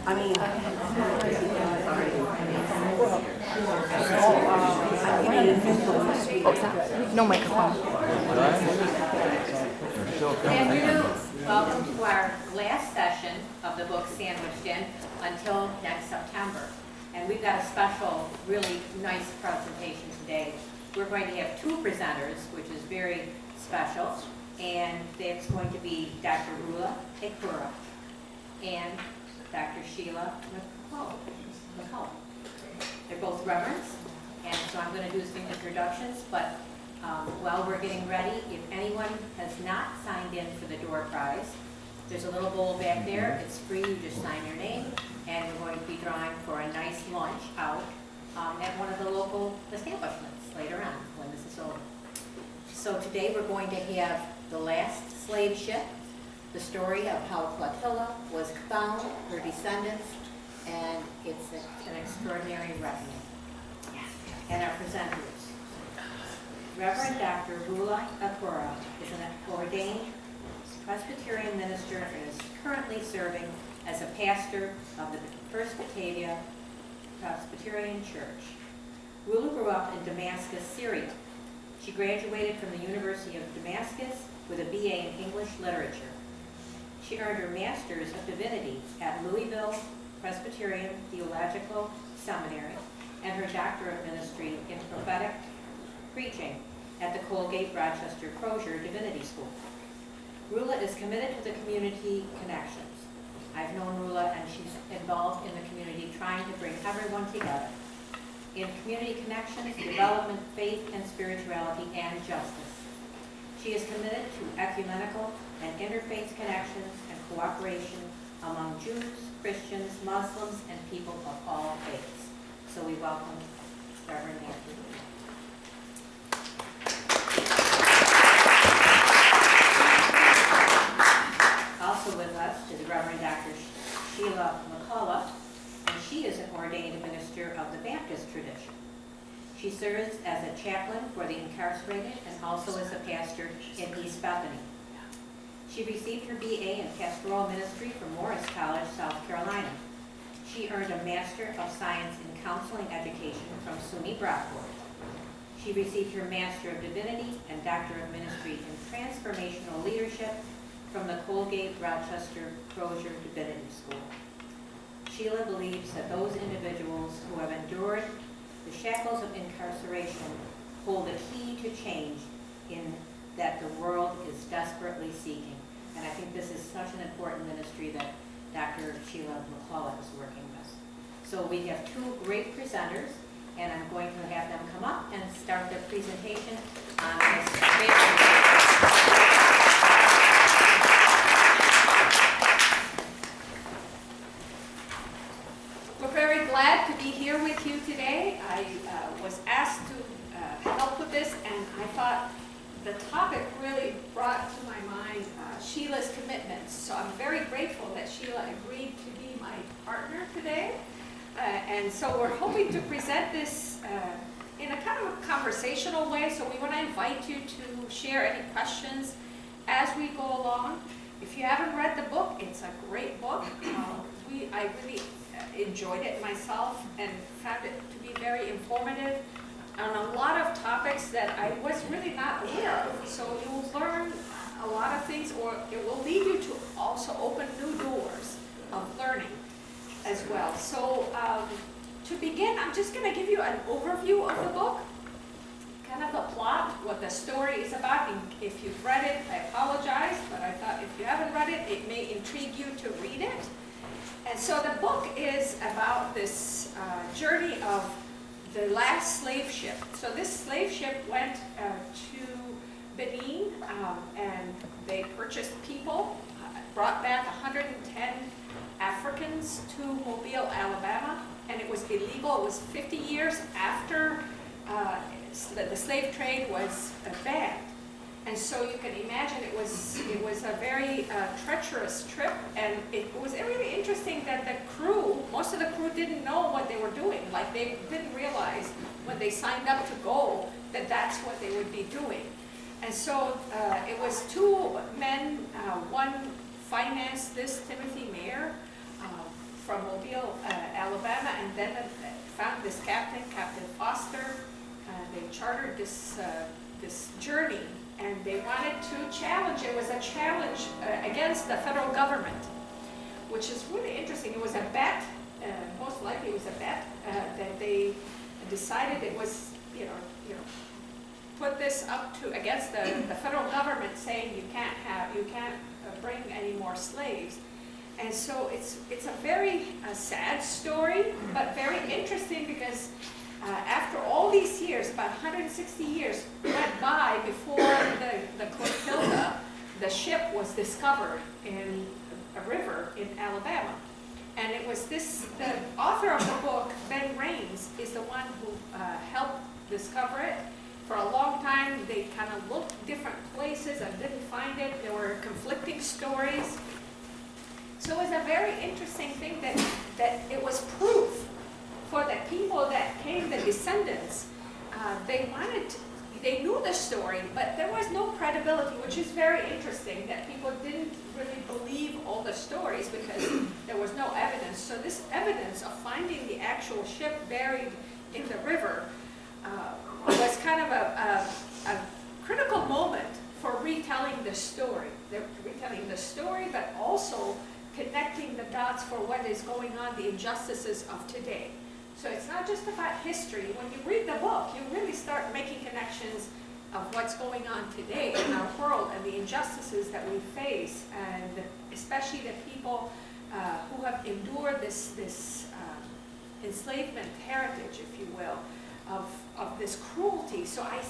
I mean, no microphone. Welcome to our last session of the book Sandwiched In until next September. And we've got a special, really nice presentation today. We're going to have two presenters, which is very special. And that's going to be Dr. Rhoula and Dr. Shiela McCullough. They're both reverends, and so I'm going to do some introductions, but while we're getting ready, if anyone has not signed in for the door prize, there's a little bowl back there. It's free. You just sign your name, and we're going to be drawing for a nice lunch out at one of the local establishments later on when this is over. So today we're going to have the last slave ship, the story of how Clotilda was found, her descendants, and it's an extraordinary resume. And our presenters. Reverend Dr. Rhoula is an ordained Presbyterian minister and is currently serving as a pastor of the First Batavia Presbyterian Church. Rhoula grew up in Damascus, Syria. She graduated from the University of Damascus with a BA in English Literature. She earned her Master's of Divinity at Louisville Presbyterian Theological Seminary and her Doctor of Ministry in Prophetic Preaching at the Colgate Rochester Crozier Divinity School. Rhoula is committed to the community connections. I've known Rhoula, and she's involved in the community trying to bring everyone together in community connections, development, faith and spirituality, and justice. She is committed to ecumenical and interfaith connections and cooperation among Jews, Christians, Muslims, and people of all faiths. So we welcome Reverend Dr. Rhoula. Also with us is Reverend Dr. Shiela McCullough, and she is an ordained minister of the Baptist tradition. She serves as a chaplain for the incarcerated and also as a pastor in East Bethany. She received her BA in Pastoral Ministry from Morris College, South Carolina. She earned a Master of Science in Counseling Education from SUNY Brockport. She received her Master of Divinity and Doctor of Ministry in Transformational Leadership from the Colgate Rochester Crozier Divinity School. Sheila believes that those individuals who have endured the shackles of incarceration hold the key to change in that the world is desperately seeking. And I think this is such an important ministry that Dr. Shiela McCullough is working with. So we have two great presenters, and I'm going to have them come up and start their presentation on this great. Glad to be here with you today. I was asked to help with this, and I thought the topic really brought to my mind Sheila's commitments. So I'm very grateful that Shiela agreed to be my partner today. And so we're hoping to present this in a kind of a conversational way. So we want to invite you to share any questions as we go along. If you haven't read the book, it's a great book. I really enjoyed it myself and found it to be very informative on a lot of topics that I was really not aware of. So you'll learn a lot of things, or it will lead you to also open new doors of learning as well. So to begin, I'm just going to give you an overview of the book, kind of the plot, what the story is about. If you've read it, I apologize, but I thought if you haven't read it, it may intrigue you to read it. And so the book is about this journey of the last slave ship. So this slave ship went to Benin, and they purchased people, brought back 110 Africans to Mobile, Alabama, and it was illegal. It was 50 years after the slave trade was banned. And so you can imagine it was a very treacherous trip, and it was really interesting that the crew, most of the crew didn't know what they were doing. Like they didn't realize when they signed up to go that that's what they would be doing. And so it was two men, one financed this, Timothy Mayer, from Mobile, Alabama, and then found this captain, Captain Foster. They chartered this journey, and they wanted to challenge. It was a challenge against the federal government, which is really interesting. It was a bet, most likely it was a bet that they decided it was, put this up to against the federal government, saying you can't bring any more slaves. And so it's a very sad story, but very interesting, because after all these years, about 160 years went by before the Clotilda, the ship, was discovered in a river in Alabama. And it was the author of the book, Ben Raines, is the one who helped discover it. For a long time, they kind of looked different places and didn't find it. There were conflicting stories. So it was a very interesting thing that it was proof for the people that came, the descendants. They knew the story, but there was no credibility, which is very interesting, that people didn't really believe all the stories because there was no evidence. So this evidence of finding the actual ship buried in the river was kind of a critical moment for retelling the story. They're retelling the story, but also connecting the dots for what is going on, the injustices of today. So it's not just about history. When you read the book, you really start making connections of what's going on today in our world and the injustices that we face, and especially the people who have endured this enslavement heritage, if you will, of this cruelty. So I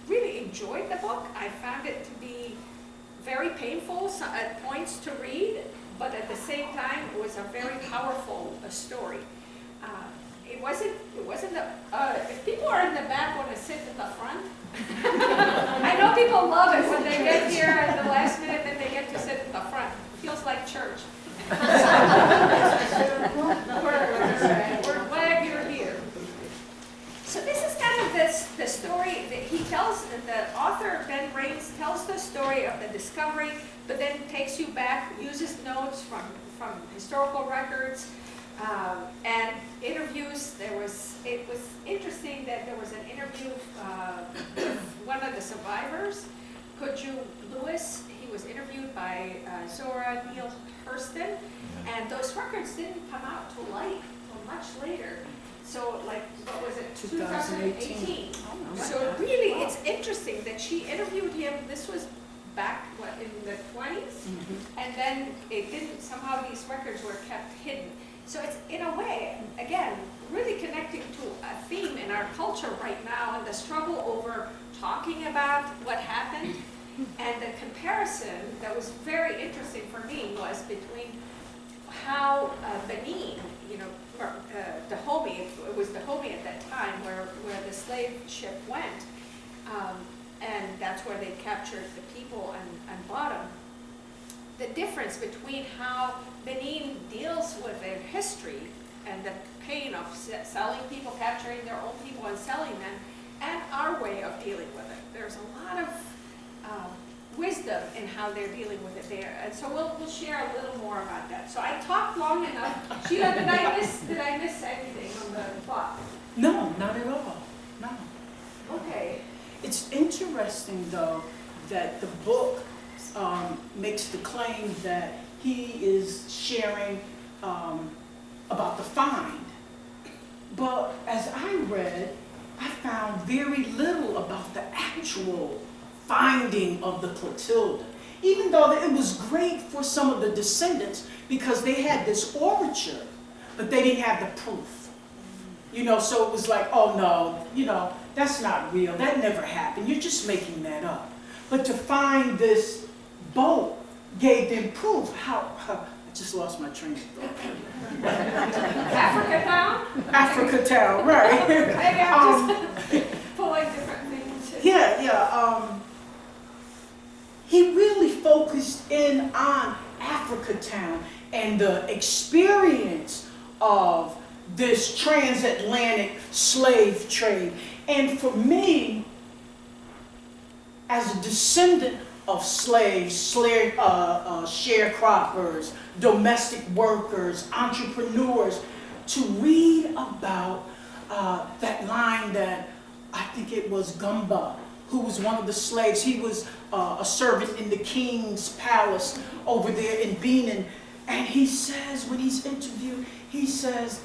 really enjoyed the book. I found it to be very painful at points to read, but at the same time, it was a very powerful story. It wasn't if people are in the back want to sit at the front, I know people love it when they get here at the last minute, then they get to sit at the front. It feels like church. We're glad you're here. So this is kind of the story that he tells. The author, Ben Raines, tells the story of the discovery, but then takes you back, uses notes from historical records, and interviews. It was interesting that there was an interview with one of the survivors, Kudju Lewis. He was interviewed by Zora Neale Hurston, and those records didn't come out to light until much later. So, like, what was it, 2018? So really, it's interesting that she interviewed him. This was back, in the 20s? And then it didn't, somehow these records were kept hidden. So it's, in a way, again, really connecting to a theme in our culture right now, and the struggle over talking about what happened. And the comparison that was very interesting for me was between how Benin, Dahomey, it was Dahomey at that time where the slave ship went, and that's where they captured the people and bought them. The difference between how Benin deals with their history and the pain of selling people, capturing their own people and selling them, and our way of dealing with it. There's a lot of wisdom in how they're dealing with it there, and so we'll share a little more about that. So I talked long enough. Sheila, did I miss anything on the plot? No, not at all. No. Okay. It's interesting, though, that the book makes the claim that he is sharing about the find. But as I read, I found very little about the actual finding of the Clotilda. Even though it was great for some of the descendants because they had this orature, but they didn't have the proof. So it was like, oh no, that's not real. That never happened. You're just making that up. But to find this boat gave them proof. I just lost my train of thought. Africa Town? Africa Town, right. Maybe I'm just pulling different things. Yeah. He really focused in on Africa Town and the experience of this transatlantic slave trade. And for me, as a descendant of slaves, sharecroppers, domestic workers, entrepreneurs, to read about that line that I think it was Gumba, who was one of the slaves. He was a servant in the king's palace over there in Benin. And he says, when he's interviewed, he says,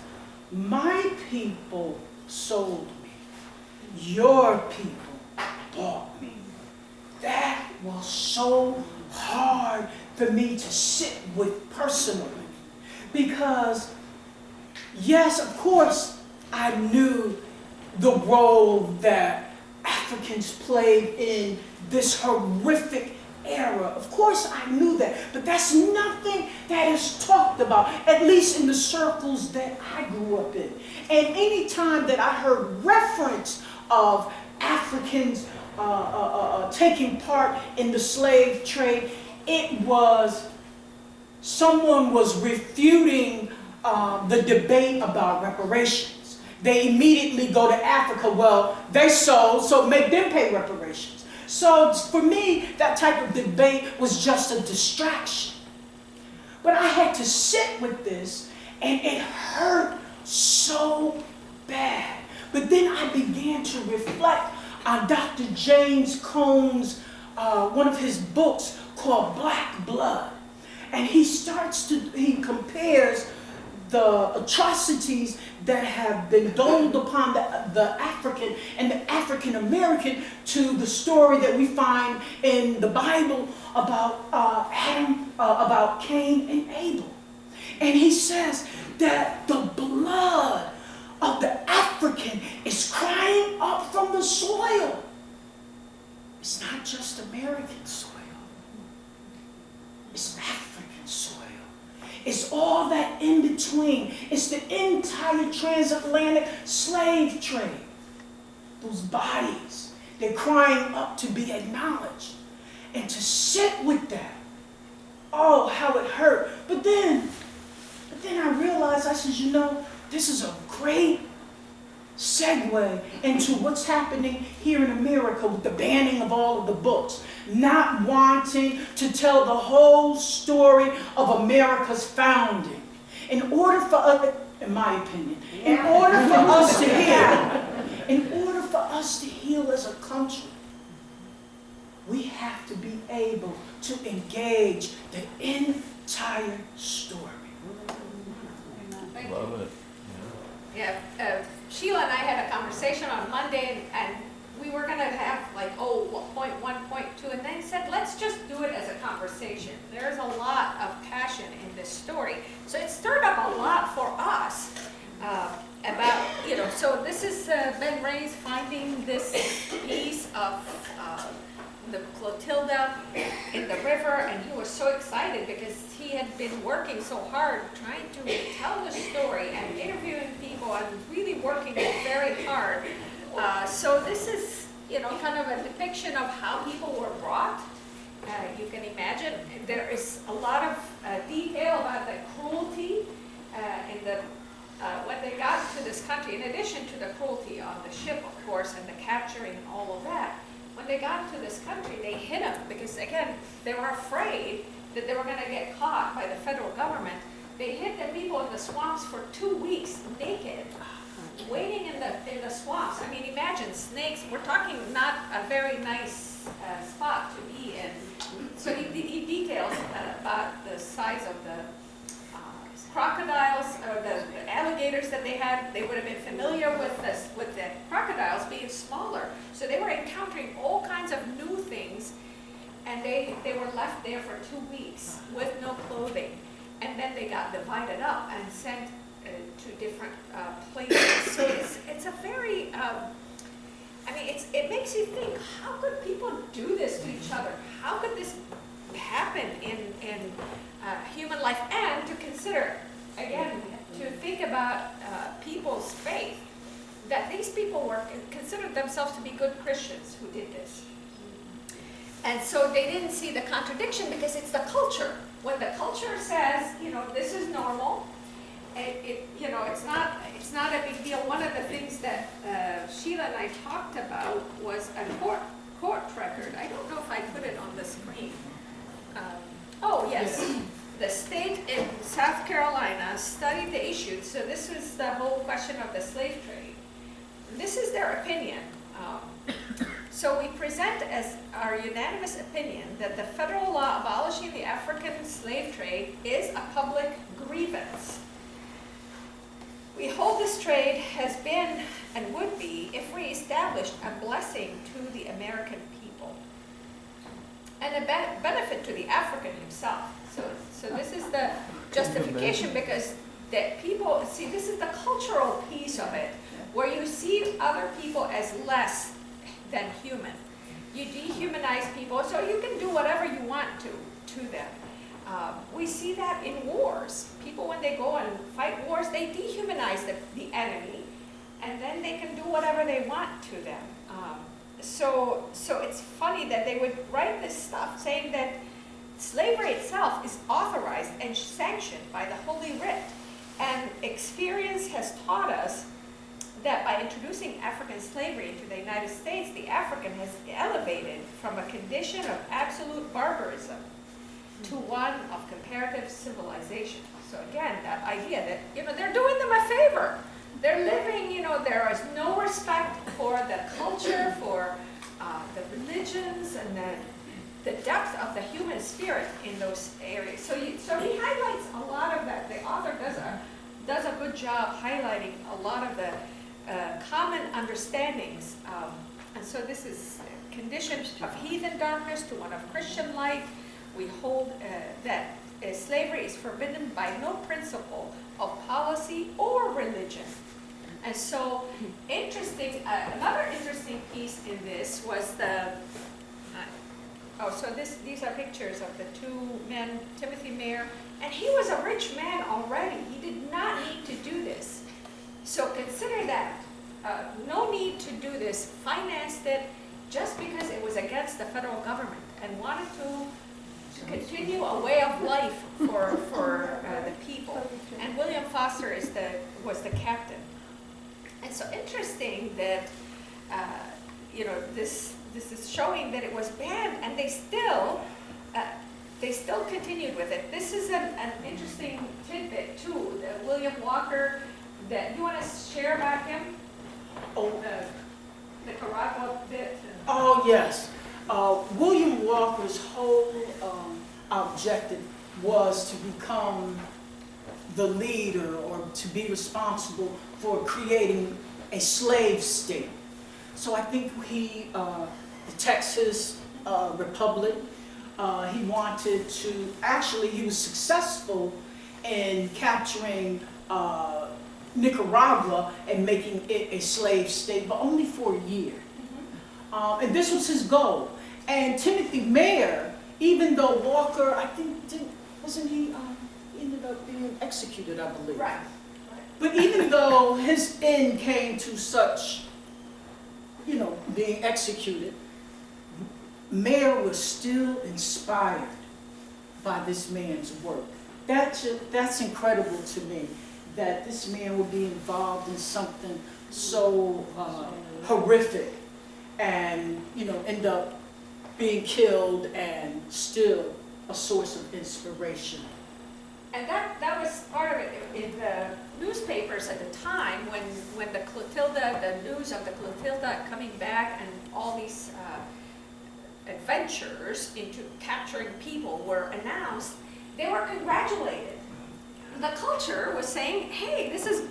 my people sold me. Your people bought me. That was so hard for me to sit with personally. Because, yes, of course, I knew the role that Africans played in this horrific era. Of course I knew that, but that's nothing that is talked about, at least in the circles that I grew up in. And any time that I heard reference of Africans taking part in the slave trade, it was someone was refuting the debate about reparations. They immediately go to Africa. Well, they sold, so make them pay reparations. So for me, that type of debate was just a distraction. But I had to sit with this, and it hurt so bad. But then I began to reflect on Dr. James Cone's, one of his books called Black Blood. And he compares the atrocities that have been doled upon the African and the African American to the story that we find in the Bible about Cain and Abel. And he says that the blood of the African is crying up from the soil. It's not just American soil. It's African soil. It's all that in between. It's the entire transatlantic slave trade. Those bodies, they're crying up to be acknowledged. And to sit with that, oh, how it hurt. But then I realized, I said, you know, this is a great segue into what's happening here in America with the banning of all of the books. Not wanting to tell the whole story of America's founding. In order for us, in my opinion, in order for us to heal as a country, we have to be able to engage the entire story. Love it. Yeah, Sheila and I had a conversation on Monday, and we were going to have like, point 1, point 2, and then said, let's just do it as a conversation. There's a lot of passion in this story. So it stirred up a lot for us about, so this is Ben Ray's finding this piece of the Clotilda in the river, and he was so excited because he had been working so hard trying to tell the story and interviewing people and really working very hard. So this is, kind of a depiction of how people were brought. You can imagine there is a lot of detail about the cruelty when they got to this country, in addition to the cruelty on the ship, of course, and the capturing and all of that. When they got to this country, they hid them because, again, they were afraid that they were going to get caught by the federal government. They hid the people in the swamps for 2 weeks, naked, waiting in the swamps. I mean, imagine snakes. We're talking not a very nice spot to be in. So he details about the size of the crocodiles or the alligators that they had. They would have been familiar with the crocodiles being smaller. So they were encountering all kinds of new things, and they were left there for 2 weeks with no clothing. And then they got divided up and sent to different places. So it's a very, it makes you think, how could people do this to each other? How could this happen in human life? And to consider, again, to think about people's faith, that these people considered themselves to be good Christians who did this. And so they didn't see the contradiction because it's the culture. When the culture says, this is normal, it's not a big deal. One of the things that Sheila and I talked about was a court record. I don't know if I put it on the screen. Oh, yes. the state in South Carolina studied the issue. So this was the whole question of the slave trade. This is their opinion. So we present as our unanimous opinion that the federal law abolishing the African slave trade is a public grievance. We hold this trade has been and would be, if reestablished, a blessing to the American people and a benefit to the African himself. So this is the justification, because that people, see, this is the cultural piece of it, where you see other people as less than human. You dehumanize people, so you can do whatever you want to them. We see that in wars. People, when they go and fight wars, they dehumanize the enemy, and then they can do whatever they want to them. So it's funny that they would write this stuff saying that slavery itself is authorized and sanctioned by the Holy Writ. And experience has taught us that by introducing African slavery into the United States, the African has elevated from a condition of absolute barbarism to one of comparative civilization. So again, that idea that, they're doing them a favor. They're living, there is no respect for the culture, for the religions, and the depth of the human spirit in those areas. So he highlights a lot of that. The author does a good job highlighting a lot of the common understandings. And so this is conditions of heathen darkness to one of Christian light. We hold that slavery is forbidden by no principle of policy or religion. And so another interesting piece in this was these are pictures of the two men, Timothy Mayer, and he was a rich man already. He did not need to do this. So consider that. No need to do this. Financed it just because it was against the federal government and wanted to continue a way of life for the people. And William Foster was the captain. And so interesting that this is showing that it was banned, and they still continued with it. This is an interesting tidbit too. William Walker. You want to share about him? Oh, the Nicaragua bit. Oh yes. William Walker's whole objective was to become the leader, or to be responsible for creating a slave state. So I think the Texas Republic, he wanted to, actually he was successful in capturing Nicaragua and making it a slave state, but only for a year. And this was his goal. And Timothy Mayer, even though Walker, I think, wasn't he, ended up being executed, I believe. Right. But even though his end came to such, being executed, Mayer was still inspired by this man's work. That's incredible to me, that this man would be involved in something so horrific and, end up being killed, and still a source of inspiration. And that was part of it in the newspapers at the time, when the Clotilda, the news of the Clotilda coming back and all these adventures into capturing people were announced. They were congratulated. The culture was saying, hey, this is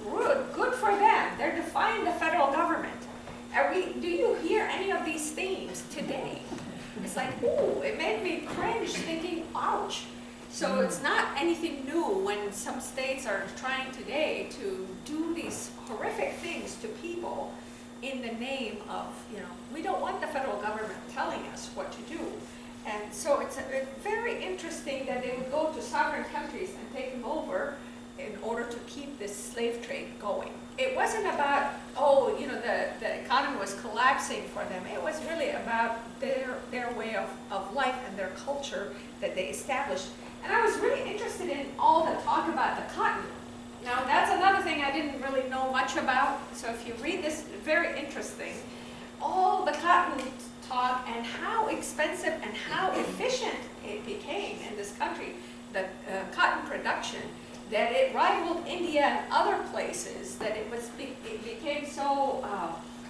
good for them. They're defying the federal government. Do you hear any of these themes today? It's like, ooh, it made me cringe thinking, ouch. So it's not anything new when some states are trying today to do these horrific things to people in the name of, we don't want the federal government telling us what to do. And so it's very interesting that they would go to sovereign countries and take them over in order to keep this slave trade going. It wasn't about, the economy was collapsing for them. It was really about their way of life and their culture that they established. And I was really interested in all the talk about the cotton. Now, that's another thing I didn't really know much about. So if you read this, very interesting. All the cotton talk and how expensive and how efficient it became in this country. cotton production, that it rivaled India and other places, that it became so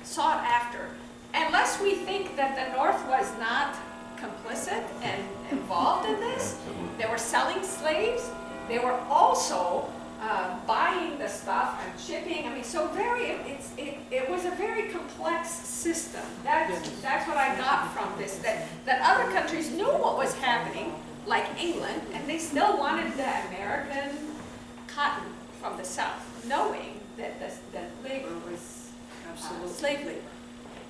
sought after. Unless we think that the North was not complicit and involved in this, they were selling slaves, they were also buying the stuff and shipping. I mean, so it was a very complex system. That's what I got from this, that other countries knew what was happening, like England, and they still wanted the American cotton from the South, knowing that labor was slave labor.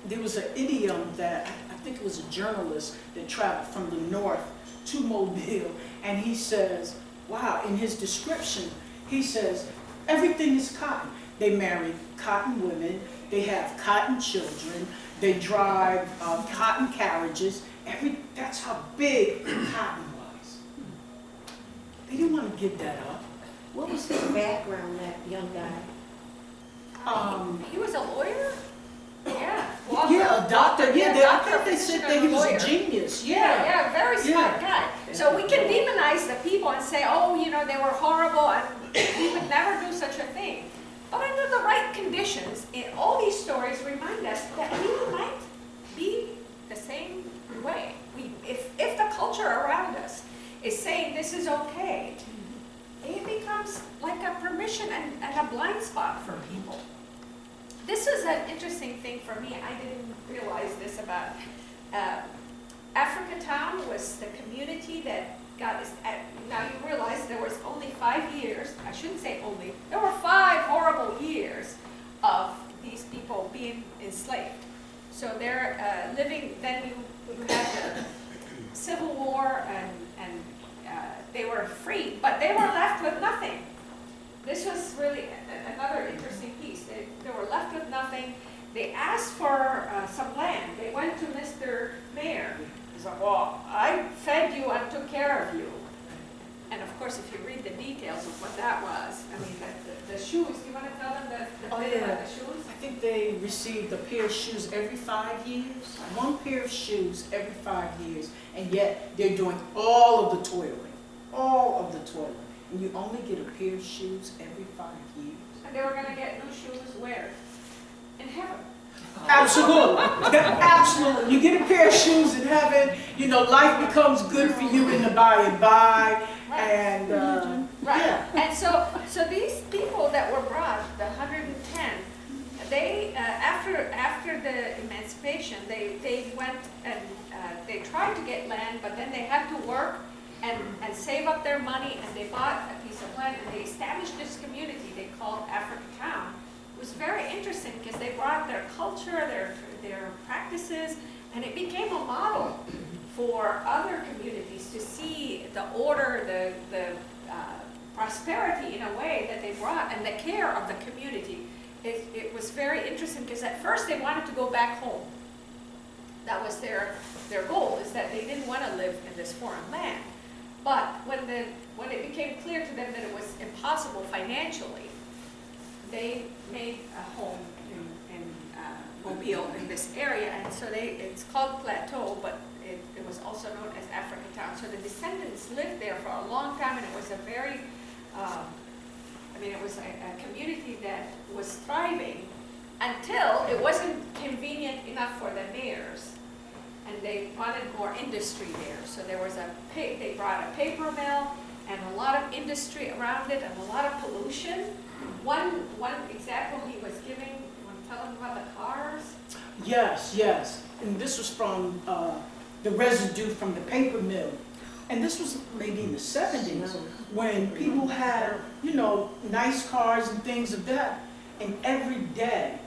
There was an idiom that, I think it was a journalist that traveled from the north to Mobile, and he says, wow, in his description, he says, everything is cotton. They marry cotton women, they have cotton children, they drive cotton carriages. That's how big cotton was. They didn't want to give that up. What was his background, that young guy? He was a lawyer? Yeah. Yeah, a doctor. Yeah, I think they said that he was lawyer. a genius. Yeah, very smart guy. So we can demonize the people and say, oh, you know, they were horrible and we would never do such a thing. But under the right conditions, all these stories remind us that we might be the same way. If the culture around us is saying this is okay, it becomes like a permission and a blind spot for people. This is an interesting thing for me. I didn't realize this about Africa Town was the community that got this. Now you realize there was only 5 years. I shouldn't say only. There were 5 horrible years of these people being enslaved. So they're living. Then you had the Civil War, and they were free, but they were left with nothing. This was really another interesting piece. They were left with nothing. They asked for some land. They went to Mr. Mayor. He said, well, I fed you and took care of you. And of course, if you read the details of what that was, I mean, the shoes, do you want to tell them the bit about the shoes? I think they received a pair of shoes every 5 years. One pair of shoes every 5 years. And yet, they're doing all of the toiling. All of the toiling. And you only get a pair of shoes every 5 years. And they were going to get new shoes where? In heaven. Absolutely. Absolutely. You get a pair of shoes in heaven, you know, life becomes good for you in the by and by. Right. And, right. Yeah. And so these people that were brought, the 110, they, after the emancipation, they went and they tried to get land, but then they had to work and save up their money, and they bought a piece of land, and they established this community they called Africa Town. It was very interesting because they brought their culture, their practices, and it became a model for other communities to see the order, the prosperity in a way that they brought, and the care of the community. It was very interesting because at first they wanted to go back home. That was their goal, is that they didn't want to live in this foreign land. But when it became clear to them that it was impossible financially, they made a home in Mobile, in this area, and so it's called Plateau, but it was also known as Africa Town. So the Descendants lived there for a long time, and it was a very, it was a community that was thriving until it wasn't convenient enough for the mayors. And they wanted more industry there. So there was they brought a paper mill and a lot of industry around it and a lot of pollution. One example he was giving, you want to tell them about the cars? Yes. And this was from the residue from the paper mill. And this was maybe in the 70s when people had, you know, nice cars and things of that. And every day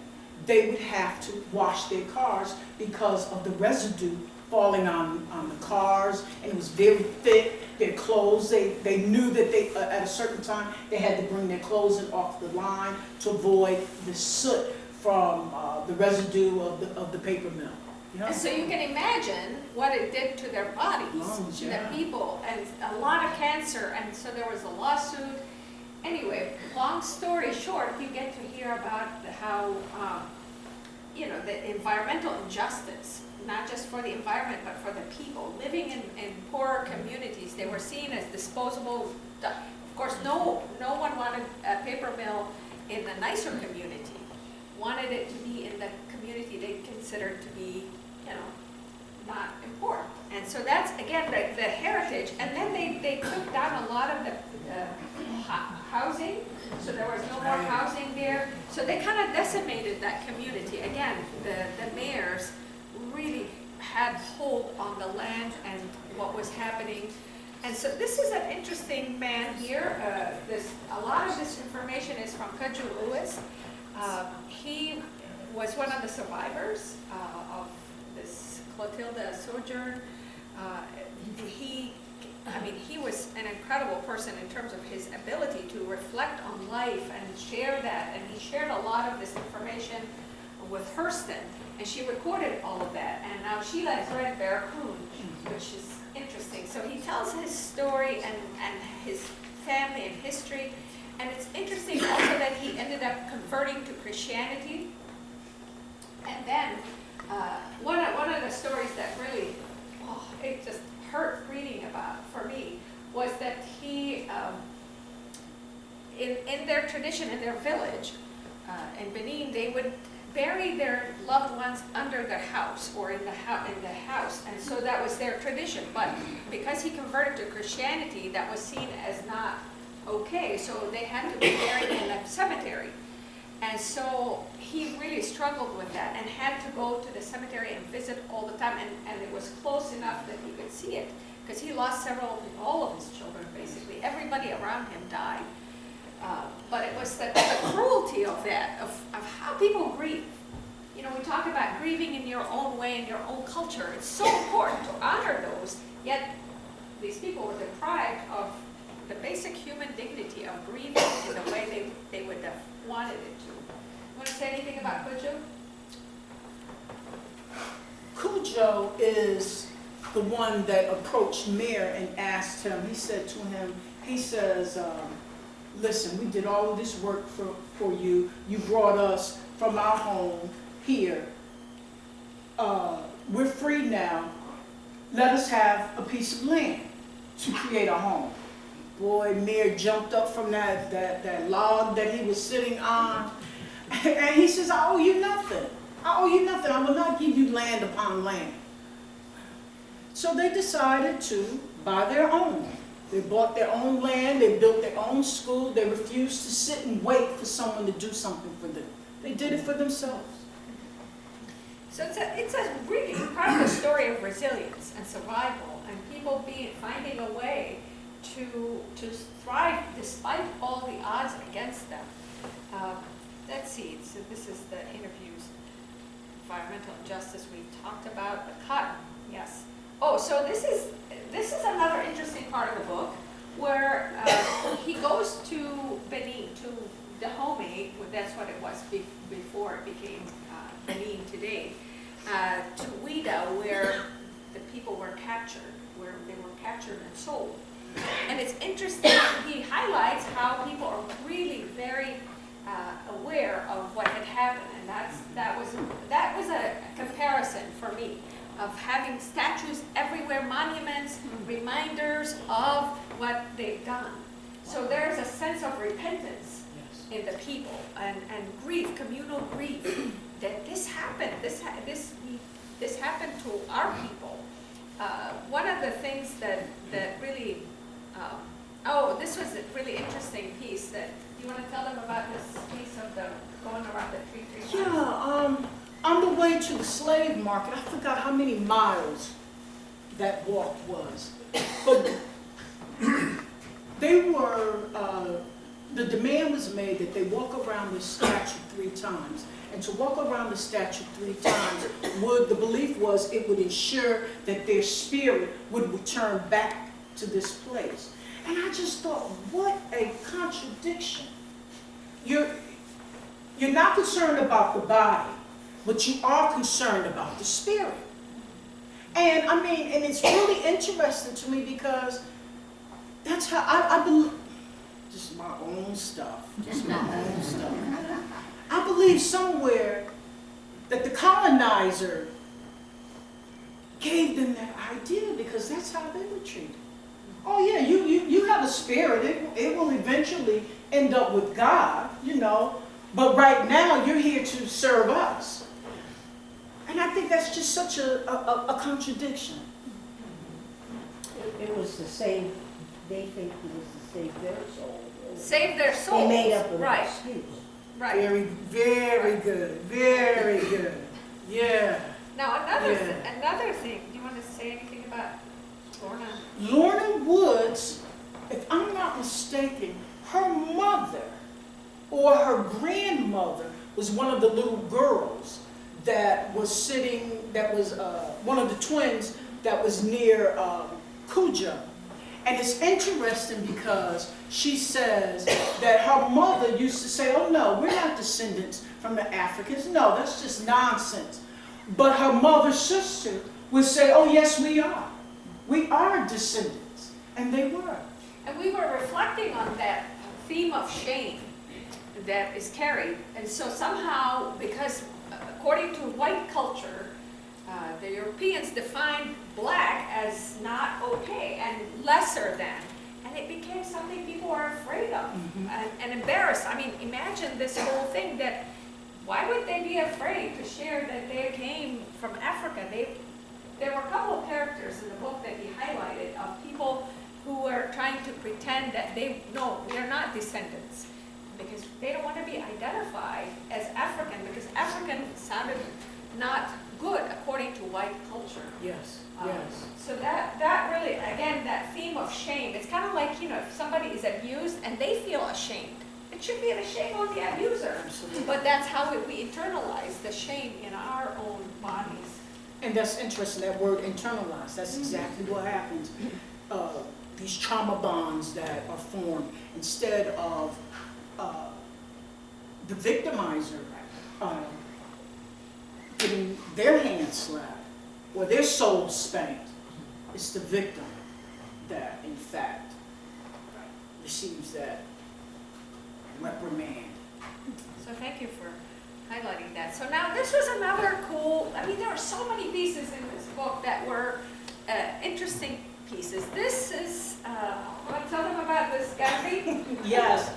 they would have to wash their cars because of the residue falling on the cars, and it was very thick. Their clothes, they knew that at a certain time they had to bring their clothes off the line to avoid the soot from the residue of the paper mill. You know? And so you can imagine what it did to their bodies, Lungs, to yeah. the people, and a lot of cancer, and so there was a lawsuit. Anyway, long story short, you get to hear about how you know, the environmental injustice, not just for the environment, but for the people living in poorer communities. They were seen as disposable. Of course, no one wanted a paper mill in the nicer community. Wanted it to be in the community they considered to be, you know, not important. And so that's, again, the heritage. And then they took down a lot of the housing, so there was no more housing there. So they kind of decimated that community. Again, the mayors really had hold on the land and what was happening. And so this is an interesting man here. A lot of this information is from Kudzu Lewis. He was one of the survivors of this Clotilda sojourn. He was an incredible person in terms of his ability to reflect on life and share that. And he shared a lot of this information with Hurston, and she recorded all of that. And now Shiela has read Barracoon, which is interesting. So he tells his story and his family and history. And it's interesting also that he ended up converting to Christianity. And then one of the stories that really, it just hurt reading about for me, was that he, in their tradition, in their village, in Benin, they would bury their loved ones under the house or in the house, and so that was their tradition. But because he converted to Christianity, that was seen as not okay, so they had to be buried in a cemetery. And so he really struggled with that and had to go to the cemetery and visit all the time, and it was close enough that he could see it, because he lost all of his children, basically. Everybody around him died. But it was the cruelty of that, of how people grieve. You know, we talk about grieving in your own way, in your own culture. It's so important to honor those, yet these people were deprived of the basic human dignity of grieving in the way they would have wanted it to. You want to say anything about Kudzu? Kudzu is the one that approached Mayor and asked him, he said to him, he says, listen, we did all of this work for you. You brought us from our home here. We're free now. Let us have a piece of land to create a home. Boy, Mayor jumped up from that log that he was sitting on, and he says, I owe you nothing. I owe you nothing. I will not give you land upon land. So they decided to buy their own. They bought their own land, they built their own school, they refused to sit and wait for someone to do something for them. They did it for themselves. So it's a really incredible story of resilience and survival, and people finding a way to thrive despite all the odds against them. Let's see, so this is the interviews. Environmental injustice we've talked about, the cotton, yes. Oh, so this is another interesting part of the book, where he goes to Benin, to Dahomey, that's what it was before it became Benin today, to Ouida, where the people were captured, and sold. And it's interesting, he highlights how people are really very aware of what had happened, and that was a comparison for me, of having statues everywhere, monuments, reminders of what they've done. So there's a sense of repentance in the people, and grief, communal grief, that this happened. This happened to our people. One of the things that really, this was a really interesting piece. That you want to tell them about this piece of the going around the tree? Yeah. On the way to the slave market, I forgot how many miles that walk was. But they were, the demand was made that they walk around the statue 3 times. And to walk around the statue 3 times, the belief was it would ensure that their spirit would return back to this place. And I just thought, what a contradiction. You're not concerned about the body, but you are concerned about the spirit. And I mean, and it's really interesting to me, because that's how I believe, just my own stuff, I believe somewhere that the colonizer gave them that idea because that's how they were treated. Oh yeah, you have a spirit, it will eventually end up with God, you know, but right now you're here to serve us. And I think that's just such a contradiction. It was to save, they think it was to save their soul. Save their They souls. made up an Right, excuse. right. Very, very good, very good. Yeah. Now, another, Yeah. another thing, do you want to say anything about Lorna? Lorna Woods, if I'm not mistaken, her mother or her grandmother was one of the little girls that was sitting, that was one of the twins that was near Cujo. And it's interesting because she says that her mother used to say, oh no, we're not descendants from the Africans. No, that's just nonsense. But her mother's sister would say, oh yes, we are. We are descendants. And they were. And we were reflecting on that theme of shame that is carried. And so somehow, because according to white culture, the Europeans defined black as not okay and lesser than. And it became something people are afraid of and embarrassed. I mean, imagine this whole thing that, why would they be afraid to share that they came from Africa? There were a couple of characters in the book that he highlighted of people who were trying to pretend that no, we are not descendants, because they don't want to be identified as African, because African sounded not good according to white culture. Yes, yes. So that really, again, that theme of shame, it's kind of like, you know, if somebody is abused and they feel ashamed, it should be a shame on the abuser. Absolutely. But that's how we internalize the shame in our own bodies. And that's interesting, that word internalize. That's exactly what happens. These trauma bonds that are formed instead of the victimizer getting their hands slapped or their soul spanked. It's the victim that, in fact, receives that reprimand. So thank you for highlighting that. So now this was another cool, I mean, there are so many pieces in this book that were interesting pieces. This is, want to tell them about this, Gabby? Yes.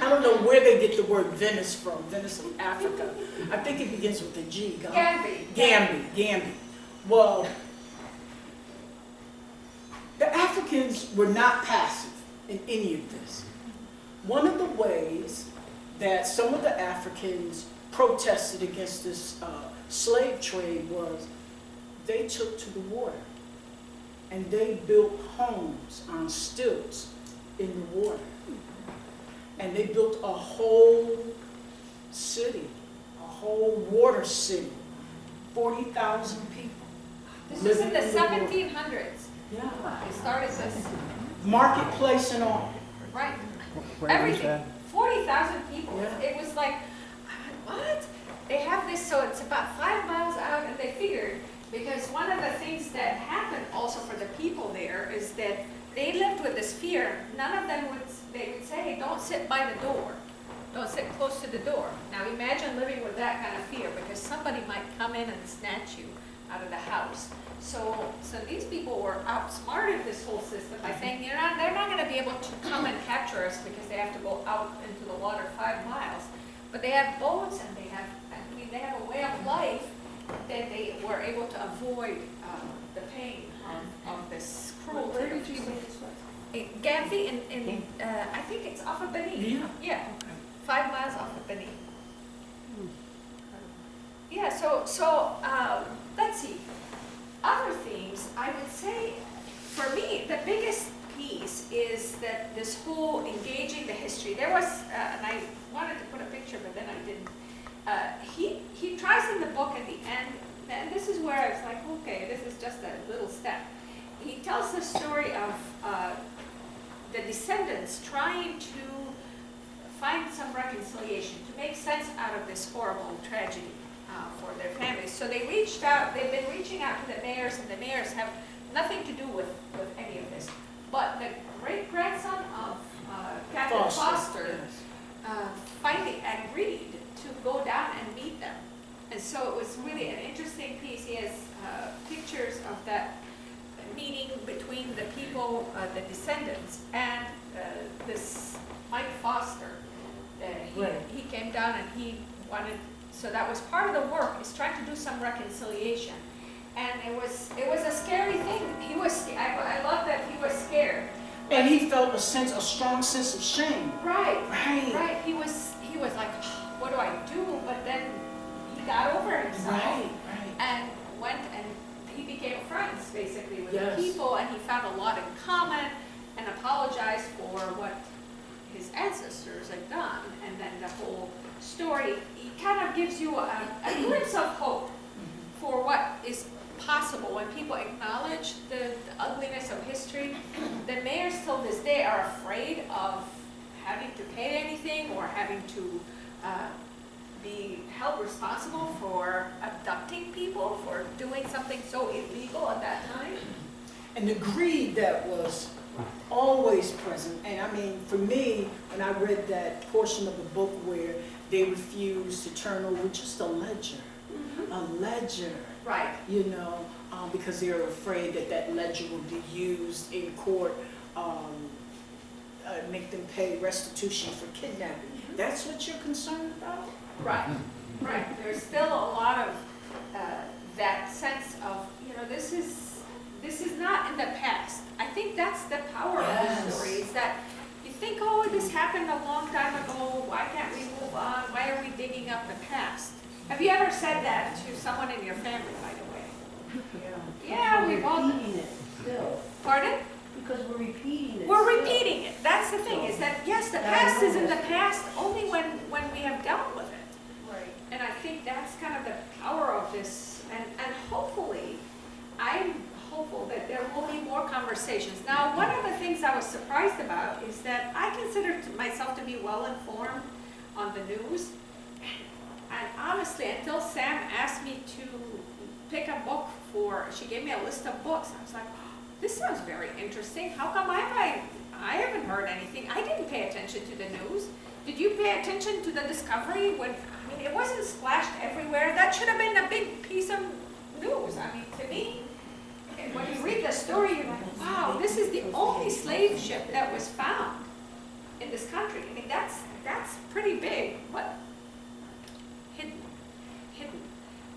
I don't know where they get the word Venice from, Venice of Africa. I think it begins with a G. Gambi. Well, the Africans were not passive in any of this. One of the ways that some of the Africans protested against this slave trade was they took to the water and they built homes on stilts in the water. And they built a whole city, a whole water city, 40,000 people. This was in the 1700s. Yeah. They started this. Marketplace and all. Right. Where was Everything. that? 40,000 people. Yeah. It was like, what? They have this, so it's about 5 miles out, and they figured, because one of the things that happened also for the people there is that they lived with this fear. None of them they would say, don't sit by the door. Don't sit close to the door. Now imagine living with that kind of fear, because somebody might come in and snatch you out of the house. So these people were outsmarted this whole system by saying, they're not going to be able to come and capture us because they have to go out into the water 5 miles. But they have boats, and they have a way of life that they were able to avoid the pain of this cruelty. Where did you say this was? Gambi I think it's off of Benin. Yeah, 5 miles off of Benin. Yeah, so let's see. Other themes, I would say, for me, the biggest piece is that this whole engaging the history. There was, and I wanted to put a picture, but then I didn't. He tries in the book at the end, and this is where I was like, okay, this is just a little step. He tells the story of the descendants trying to find some reconciliation, to make sense out of this horrible tragedy for their families. So they reached out, they've been reaching out to the mayors, and the mayors have nothing to do with any of this. But the great-grandson of Captain Foster finally agreed to go down and meet them. And so it was really an interesting piece. He has pictures of that meeting between the people, the Descendants, and this Mike Foster. He came down and he wanted, so that was part of the work, is trying to do some reconciliation. And it was a scary thing. He was, I love that he was scared. And he felt a strong sense of shame. Right. Right. He was like, what do I do? But then he got over himself. Right. And went and he became friends basically with Yes. the people, and he found a lot in common and apologized for what his ancestors had done. And then the whole story, it kind of gives you a glimpse of hope for what is possible when people acknowledge the ugliness of history. The mayors till this day are afraid of having to pay anything or having to be held responsible for abducting people, for doing something so illegal at that time. And the greed that was always present. And I mean, for me, when I read that portion of the book where they refused to turn over just a ledger, Right. you know, because they were afraid that that ledger would be used in court, make them pay restitution for kidnapping. That's what you're concerned about? Right. There's still a lot of that sense of, you know, this is not in the past. I think that's the power of the story, is that you think, oh, this happened a long time ago, why can't we move on? Why are we digging up the past? Have you ever said that to someone in your family, by the way? Yeah, we've all. Repeating it still, Pardon? because we're repeating it. We're still. repeating it. That's the thing, is that, yes, the past is in the past only when we have dealt with it. Right. And I think that's kind of the power of this, and hopefully, I'm hopeful that there will be more conversations. Now, one of the things I was surprised about is that I consider myself to be well informed on the news, and honestly, until Sam asked me to pick a book she gave me a list of books, I was like, this sounds very interesting. How come I haven't heard anything? I didn't pay attention to the news. Did you pay attention to the discovery? I mean, it wasn't splashed everywhere. That should have been a big piece of news. I mean, to me, when you read the story, you're like, wow, this is the only slave ship that was found in this country. I mean, that's pretty big, but hidden.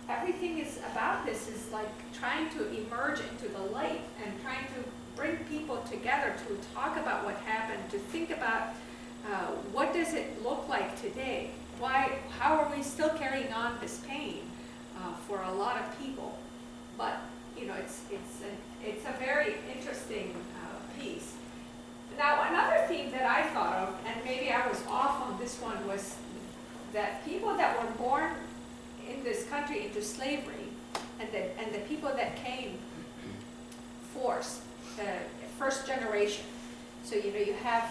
Everything is about this is like trying to emerge into the light and trying to bring people together to talk about what happened, to think about what does it look like today? How are we still carrying on this pain for a lot of people? But you know, it's a very interesting piece. Now, another theme that I thought of, and maybe I was off on this one, was that people that were born in this country into slavery, and the people that came forced, the first generation. So you know, you have,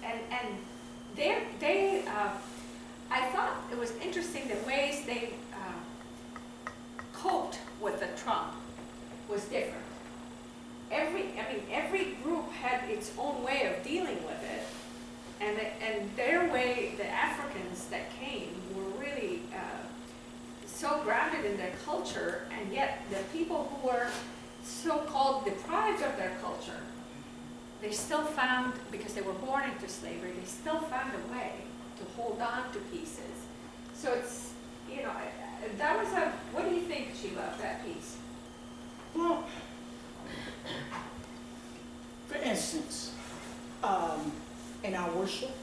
and they I thought it was interesting the ways they coped with the trauma was different. Every group had its own way of dealing with it, and their way, the Africans that came were really so grounded in their culture, and yet the people who were so-called deprived of their culture, they still found, because they were born into slavery, they still found a way to hold on to pieces. So it's, you know, that was what do you think, Sheila, of that piece? Well, for instance, in our worship,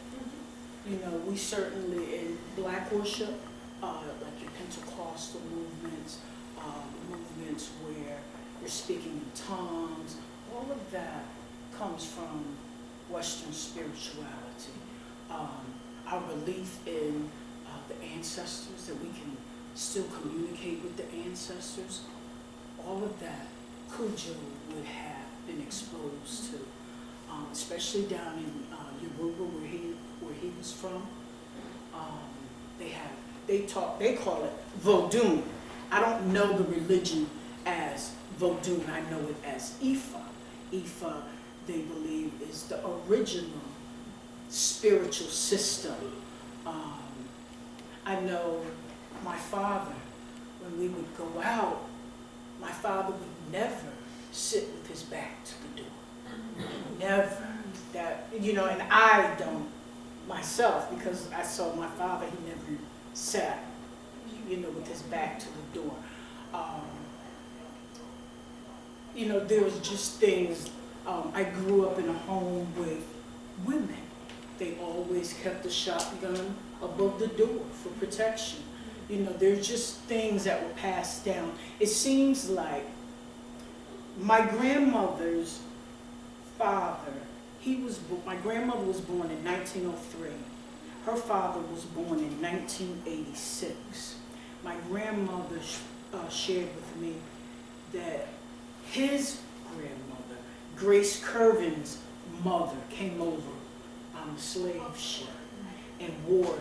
you know, we certainly, in Black worship, like your Pentecostal movements, where you're speaking in tongues, all of that comes from Western spirituality. Our belief in the ancestors, that we can still communicate with the ancestors, all of that Cujo would have been exposed to, especially down in Yoruba, where he was from. They call it Vodun. I don't know the religion as Vodun. I know it as Ifa. Ifa, they believe, is the original spiritual system. I know my father, when we would go out, my father would never sit with his back to the door. Never. That, you know, and I don't myself, because I saw my father, he never sat, you know, with his back to the door. You know, there was just things, I grew up in a home with women. They always kept a shotgun above the door for protection. You know, there's just things that were passed down. It seems like my grandmother's father, my grandmother was born in 1903. Her father was born in 1986. My grandmother shared with me that his grandmother, Grace Curvin's mother, came over on a slave ship and wore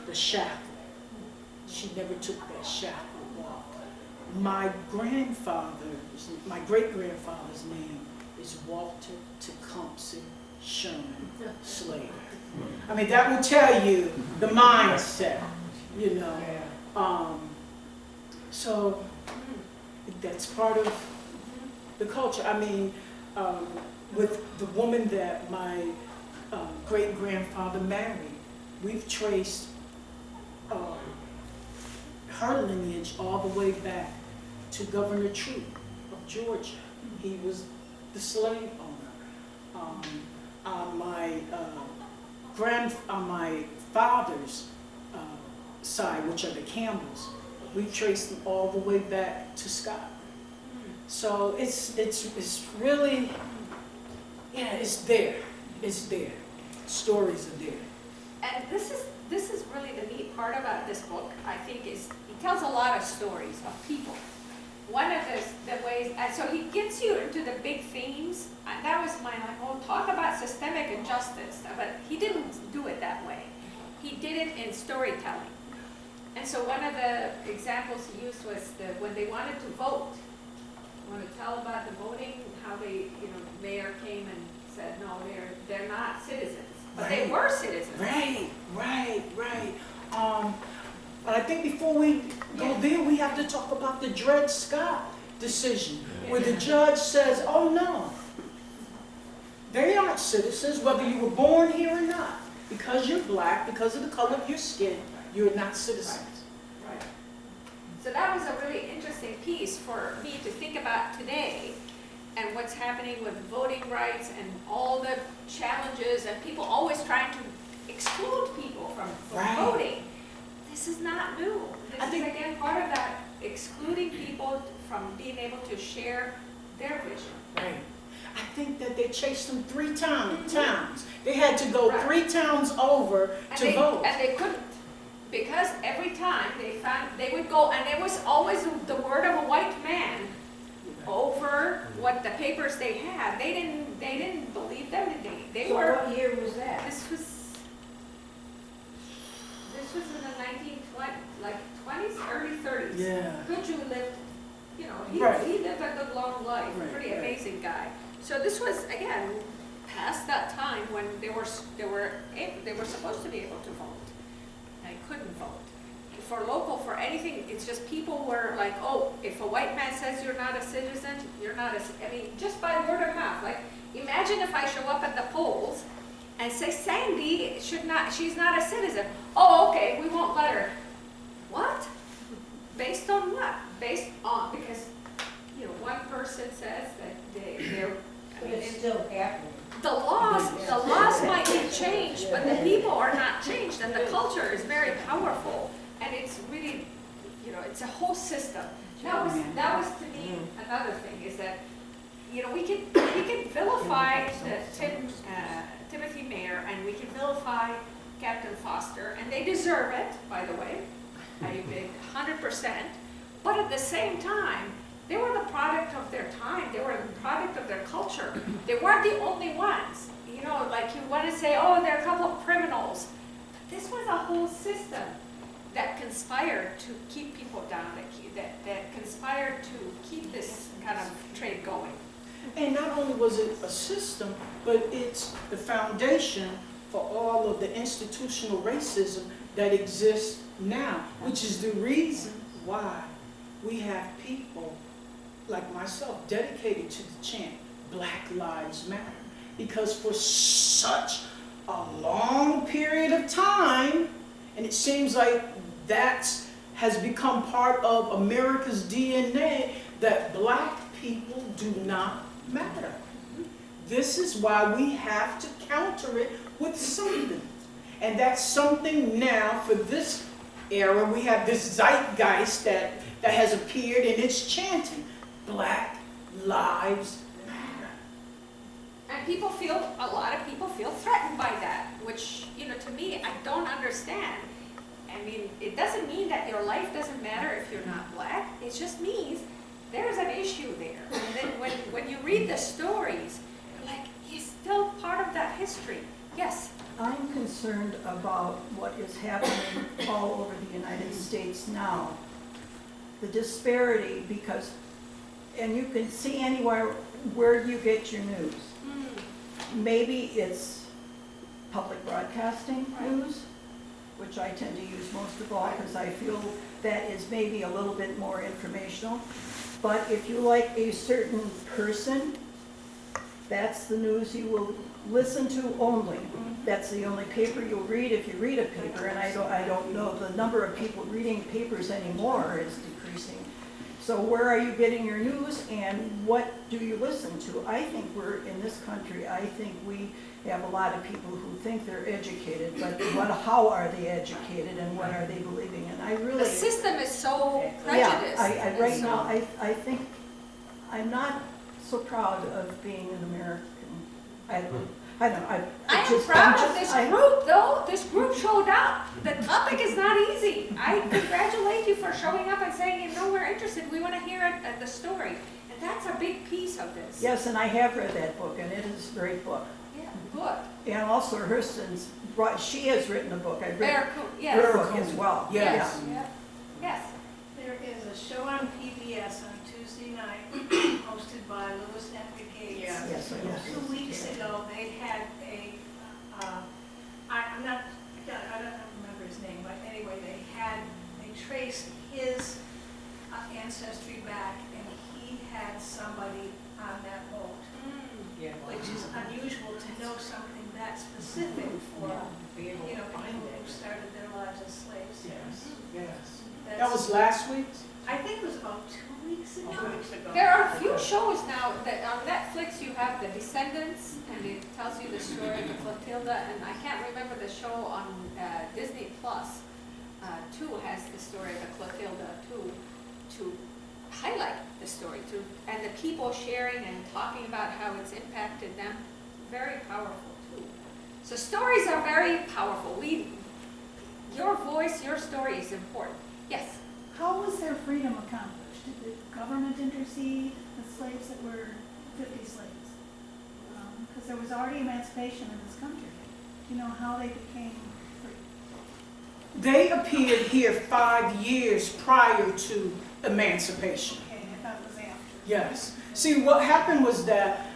the shackle. She never took that shackle off. My great-grandfather's name is Walter Tecumseh Sherman Slater. I mean, that will tell you the mindset, you know. So that's part of the culture. I mean, with the woman that my great-grandfather married, we've traced her lineage all the way back to Governor True of Georgia. He was the slave owner. On my father's side, which are the Campbells, we've traced them all the way back to Scott. So it's really, yeah, it's there. It's there. Stories are there. And this is really the neat part about this book, I think, is he tells a lot of stories of people. One of the ways, and so he gets you into the big themes. And that was my, like, oh, talk about systemic injustice. But he didn't do it that way. He did it in storytelling. And so one of the examples he used was when they wanted to vote. I want to tell about the voting, how they, you know, the mayor came and said, no, they're not citizens. But they were citizens. Right. But I think before we go there, we have to talk about the Dred Scott decision, where the judge says, oh no, they aren't citizens, whether you were born here or not. Because you're black, because of the color of your skin, you're not citizens. Right. So that was a really interesting piece for me to think about today, and what's happening with voting rights and all the challenges, and people always trying to exclude people from voting. This is not new. This is again part of that, excluding people from being able to share their vision. Right. I think that they chased them 3 towns. They had to go 3 towns over to vote. And they couldn't. Because every time they would go, and it was always the word of a white man over what the papers they had. They didn't believe them. They So were. what year was that? This was in the 20s, early 30s. Yeah. Kudzu lived, you know, he lived a good long life. Pretty amazing guy. So this was again past that time when they were supposed to be able to vote. They couldn't vote. For local, for anything, it's just people were like, oh, if a white man says you're not a citizen, you're not a, I mean, just by word of mouth. Like, imagine if I show up at the polls and say, Sandy she's not a citizen. Oh, okay, we won't let her. What? Based on what? Based on, because, you know, one person says that they're, But it's still happening. the laws might be changed, but the people are not changed, and the culture is very powerful, and it's really, you know, it's a whole system. That was to me another thing, is that, you know, we can vilify Timothy Mayer, and we can vilify Captain Foster, and they deserve it, by the way, I admit 100%. But at the same time, they were the product of their time. They were the product of their culture. They weren't the only ones. You know, like you want to say, oh, they're a couple of criminals. But this was a whole system that conspired to keep people down, that conspired to keep this kind of trade going. And not only was it a system, but it's the foundation for all of the institutional racism that exists now, which is the reason why we have people like myself dedicated to the chant, Black Lives Matter. Because for such a long period of time, and it seems like that has become part of America's DNA, that black people do not matter. This is why we have to counter it with something. And that's something now for this era. We have this zeitgeist that has appeared, and it's chanting, Black Lives Matter. And a lot of people feel threatened by that, which, to me, I don't understand. I mean, it doesn't mean that your life doesn't matter if you're not black. It just means there's an issue there. And then when you read the stories, you're like, he's still part of that history. Yes? I'm concerned about what is happening all over the United States now. The disparity, because, and you can see anywhere where you get your news. Maybe it's public broadcasting news, which I tend to use most of all because I feel that is maybe a little bit more informational. But if you like a certain person, that's the news you will listen to only. That's the only paper you'll read if you read a paper, and I don't know, the number of people reading papers anymore is decreasing. So where are you getting your news, and what do you listen to? I think we're, in this country, I think we have a lot of people who think they're educated, but how are they educated, and what are they believing in? I really... The system is so prejudiced. Yeah, right now, I think, I'm not so proud of being an American. I don't know. I am proud of this group, though. This group showed up. The topic is not easy. I congratulate you for showing up and saying, we're interested. We want to hear the story. And that's a big piece of this. Yes, and I have read that book, and it is a great book. Yeah, good. And also Hurston's, she has written a book. I've read Yes. her book as well. Yes. Yeah. Yes. There is a show on PBS on Tuesday night hosted by Louis Henry Gates. Yes, I know. 2 weeks ago, they had I don't remember his name, but anyway, they traced his ancestry back, and he had somebody on that boat, which is unusual to know something that specific for, people who started their lives as slaves. Yes. That was last week? I think it was about 2 weeks ago. There are a few shows now that on Netflix you have the Descendants, and it tells you the story of the Clotilda, and I can't remember the show on Disney Plus too has the story of the Clotilda too, to highlight the story too, and the people sharing and talking about how it's impacted them. Very powerful too. So stories are very powerful. Your voice, your story is important. Yes. How was their freedom accomplished? Did the government intercede the slaves that were 50 slaves? Because there was already emancipation in this country. Do you know how they became free? They appeared here 5 years prior to emancipation. Okay, I thought it was after. Yes. See, what happened was that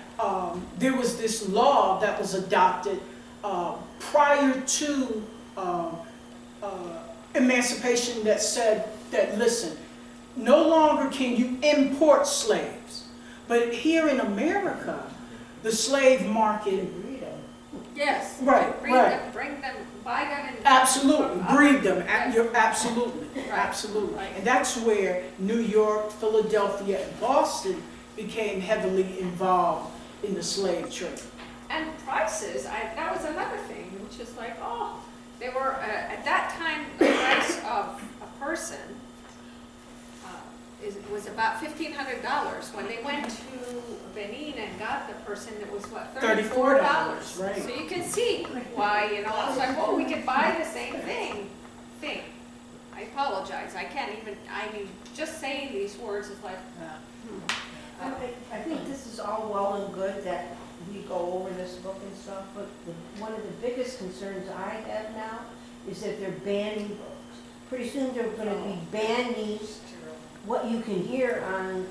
there was this law that was adopted prior to emancipation that said that, listen, no longer can you import slaves. But here in America, the slave market... Yes. Right, Bring them, buy them, and... Absolutely, breed them. Yes. You're absolutely, absolutely. Right. And that's where New York, Philadelphia, and Boston became heavily involved in the slave trade. And prices, that was another thing, which is like, they were, at that time, the price of a person was about $1,500. When they went to Benin and got the person, it was what, $34? Right. So you can see why, it's like, we could buy the same thing. I apologize, I can't even, just saying these words is like, I think this is all well and good that we go over this book and stuff, but one of the biggest concerns I have now is that they're banning books. Pretty soon they're going to be banning what you can hear on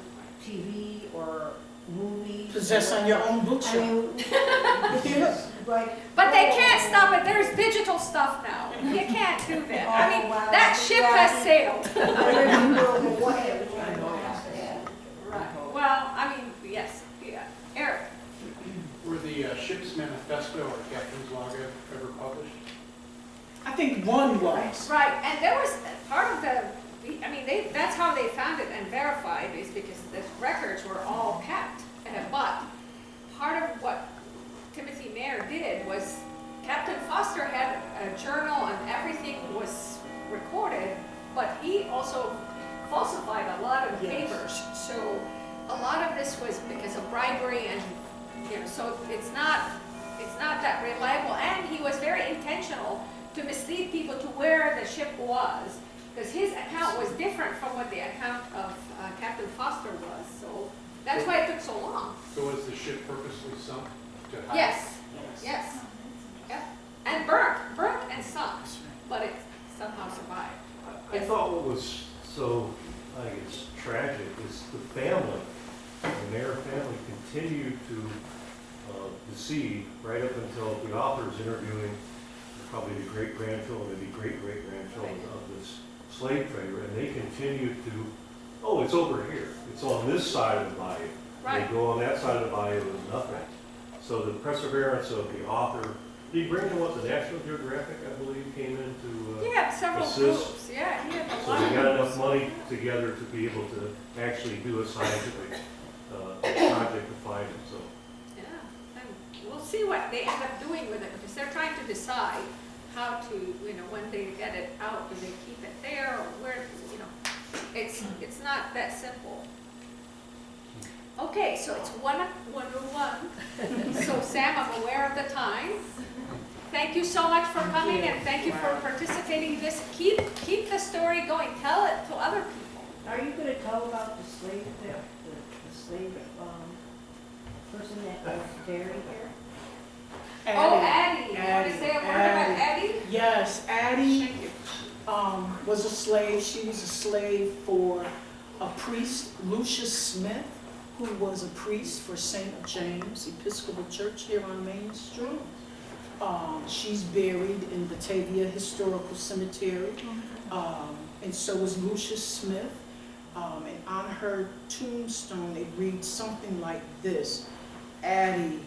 TV or movies. Possess on your own bookshelf. I mean, like. But they can't stop it, there's digital stuff now, you can't do that. I mean, that ship has sailed. Right, well, I mean, yes, yeah. Eric? Were the ship's manifesto or captain's log ever published? I think one was. Right, and there was part of I mean, that's how they found it and verified, is because the records were all kept. But part of what Timothy Mayer did was, Captain Foster had a journal and everything was recorded, but he also falsified a lot of the papers. So a lot of this was because of bribery, and so it's not that reliable. And he was very intentional to mislead people to where the ship was, because his account was different from what the account of Captain Foster was. So that's why it took so long. So was the ship purposely sunk to hide? Yes, yes, yeah. And burnt and sunk, but it somehow survived. I thought what was so, I guess, tragic is the family, the Mayer family continued to deceive right up until the author's interviewing probably the great-grandchildren, maybe great-great-grandchildren of this slave trader, and they continued to, oh, it's over here. It's on this side of the bayou. Right. They go on that side of the bayou, it was nothing. So the perseverance of the author, did he bring in what, the National Geographic, I believe, came in to He had several assist? groups, yeah, he had a So lot they of got enough groups. money together to be able to actually do a scientific project to find it, so. Yeah, and we'll see what they end up doing with it, because they're trying to decide how to, when they get it out, do they keep it there, or where, it's not that simple. Okay, so it's 1:01. So Sam, I'm aware of the time. Thank you so much for coming, and thank you for participating in this. Keep the story going, tell it to other people. Are you gonna tell about the slave, the slave, person that was buried here? Oh, Addie, you want to say a word about Addie? Yes, Addie Thank you. was a slave. She was a slave for a priest, Lucius Smith, who was a priest for St. James Episcopal Church here on Main Street. She's buried in Batavia Historical Cemetery, and so was Lucius Smith. And on her tombstone, it reads something like this: Addie